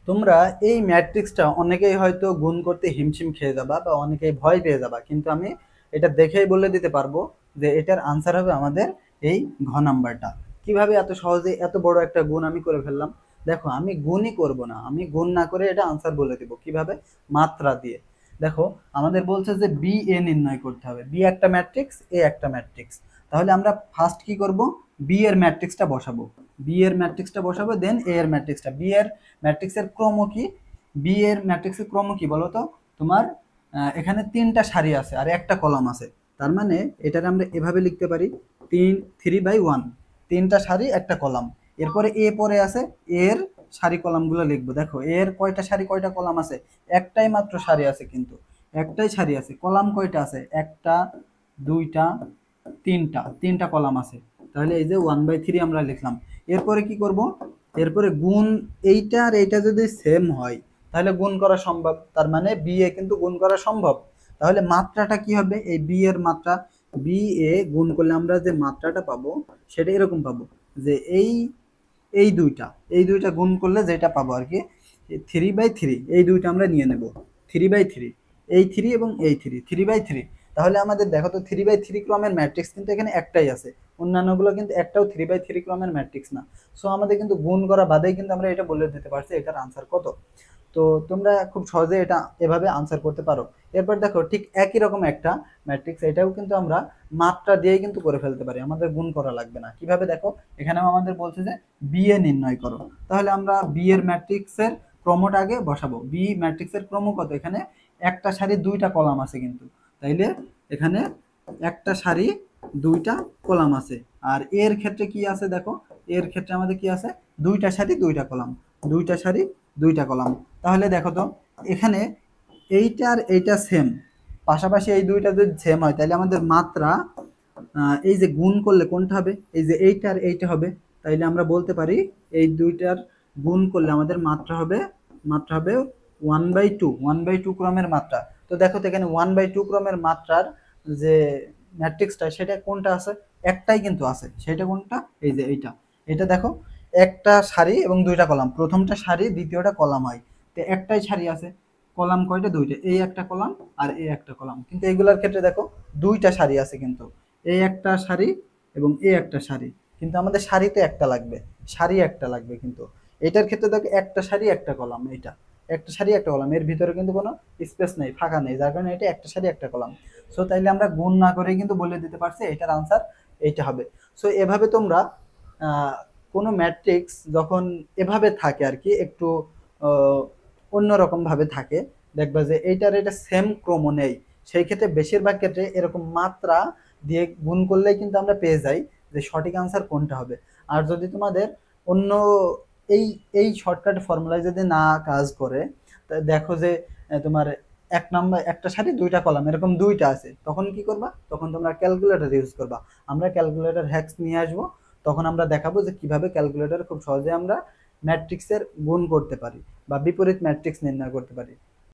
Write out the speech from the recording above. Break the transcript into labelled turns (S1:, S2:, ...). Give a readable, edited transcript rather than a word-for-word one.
S1: তোমরা এই ম্যাট্রিক্সটা অনেকেই হয়তো গুণ করতে হিমশিম খেয়ে যাবা বা অনেকেই ভয় পেয়ে যাবা, কিন্তু আমি এটা দেখেই বলে দিতে পারবো যে এটার আনসার হবে আমাদের এই ঘ নাম্বারটা। কিভাবে এত সহজে এত বড় একটা গুণ আমি করে ফেললাম? দেখো, আমি গুণই করব না, আমি গুণ না করে এটা আনসার বলে দিব কিভাবে, মাত্রা দিয়ে। দেখো, আমাদের বলছে যে বি এ নির্ণয় করতে হবে, বি একটা ম্যাট্রিক্স, এ একটা ম্যাট্রিক্স। তাহলে আমরা ফার্স্ট কি করব, বি এর ম্যাট্রিক্সটা বসাবো, বি এর ম্যাট্রিক্সটা বসাবো, দেন এ এর ম্যাট্রিক্সটা। বি এর ম্যাট্রিক্সের ক্রম কি, বি এর ম্যাট্রিক্সের ক্রম কি বলো তো? তোমার এখানে তিনটা সারি আছে আর একটা কলাম আছে, তার মানে এটাকে আমরা এভাবে লিখতে পারি, 3/1, তিনটা সারি একটা কলাম। এরপরে এ পরে আছে, এর সারি কলামগুলো লিখবো। দেখো, এর কয়টা সারি কয়টা কলাম আছে? একটাই মাত্র সারি আছে, কিন্তু একটাই সারি আছে। কলাম কয়টা আছে? একটা, দুইটা, তিনটা, তিনটা কলাম আছে। তাহলে এই যে 1/3 আমরা লিখলাম। এরপরে কি করব, এরপরে গুণ, এইটা আর এইটা যদি সেম হয় তাহলে গুণ করা সম্ভব, তার মানে বি এ কিন্তু গুণ করা সম্ভব। তাহলে মাত্রাটা কি হবে, এই বি এর মাত্রা, বি এ গুণ করলে আমরা যে মাত্রাটা পাবো সেটা এরকম পাবো, যে এই দুইটা গুণ করলে যেটা পাবো আর কি, 3/3, এই দুইটা আমরা নিয়ে নেব, 3/3, এই থ্রি এবং এই থ্রি, 3/3। তাহলে আমাদের দেখো তো, 3/3 ক্রমের ম্যাট্রিক্স কিন্তু এখানে একটাই আছে, অন্যান্যগুলো কিন্তু একটাও 3/3 ক্রমের ম্যাট্রিক্স না। সো আমাদের কিন্তু গুণ করা বাদেই কিন্তু আমরা এটা বলে দিতে পারছি এটার আনসার কত। তো তোমরা খুব সহজে এটা এভাবে আনসার করতে পারো। এরপর দেখো, ঠিক একই রকম একটা ম্যাট্রিক্স, এটাও কিন্তু আমরা মাত্রা দিয়েই কিন্তু করে ফেলতে পারি, আমাদের গুণ করা লাগবে না। কিভাবে দেখো, এখানেও আমাদের বলছে যে বি এ নির্ণয় করো। তাহলে আমরা বি এর ম্যাট্রিক্সের ক্রমটা আগে বসাবো। বি ম্যাট্রিক্সের ক্রম কত? এখানে একটা সারি দুইটা কলাম আছে কিন্তু, তাইলে এখানে একটা সারি দুইটা কলাম আছে। আর এর ক্ষেত্রে কি আছে দেখো, এর ক্ষেত্রে আমাদের কি আছে, দুইটা সারি দুইটা কলাম, দুইটা সারি দুইটা কলাম। তাহলে দেখো তো, এখানে এইটা আর এইটা সেম, পাশাপাশি এই দুইটা যদি সেম হয় তাহলে আমাদের মাত্রা, এই যে গুণ করলে কোনটা হবে, এই যে এইটা আর এইটা হবে। তাইলে আমরা বলতে পারি এই দুইটার গুণ করলে আমাদের মাত্রা হবে 1/2, 1/2 ক্রমের মাত্রা। তো দেখো তো, এখানে 1/2 ক্রমের মাত্রার যে ম্যাট্রিক্সটা সেটা কোনটা আছে, একটাই কিন্তু আছে, সেটা কোনটা, এই যে এইটা। এটা দেখো, একটা সারি এবং দুইটা কলাম, প্রথমটা সারি দ্বিতীয়টা কলাম হয়, তো একটাই সারি আছে, কলাম কয়টা, দুইটা, এই একটা কলাম আর এই একটা কলাম। কিন্তু এইগুলোর ক্ষেত্রে দেখো দুইটা সারি আছে কিন্তু, এই একটা সারি এবং এই একটা সারি, কিন্তু আমাদের সারি তো একটা লাগবে, সারি একটা লাগবে। কিন্তু এটার ক্ষেত্রে দেখো একটা সারি একটা কলাম, এইটা একটা সারি একটা কলাম, এর ভিতরে কিন্তু কোনো স্পেস নেই, ফাঁকা নেই, যার কারণে এটা একটা সারি একটা কলাম। সো তাইলে আমরা গুণ না করে কিন্তু বলে দিতে পারছি এটার আনসার এইটা হবে। সো এভাবে তোমরা আহ, কোনো ম্যাট্রিক্স যখন এভাবে থাকে আর কি, একটু আহ, অন্যরকম ভাবে থাকে, দেখবা যে এইটার এটা সেম ক্রম নেই, সেই ক্ষেত্রে বেশিরভাগ ক্ষেত্রে এরকম মাত্রা দিয়ে গুণ করলেই কিন্তু আমরা পেয়ে যাই যে সঠিক আনসার কোনটা হবে। আর যদি তোমাদের অন্য এই এই শর্টকাট ফর্মুলায় যদি না কাজ করে, তা দেখো যে তোমার এক নাম্বার একটা সারি দুইটা কলাম এরকম দুইটা আছে, তখন কি করবা, তখন তোমরা ক্যালকুলেটর ইউজ করবা। আমরা ক্যালকুলেটর হ্যাক্স নিয়ে আসবো, তখন আমরা দেখাবো যে কিভাবে ক্যালকুলেটর খুব সহজে আমরা ম্যাট্রিক্সের গুণ করতে পারি বা বিপরীত ম্যাট্রিক্স নির্ণয় করতে পারি।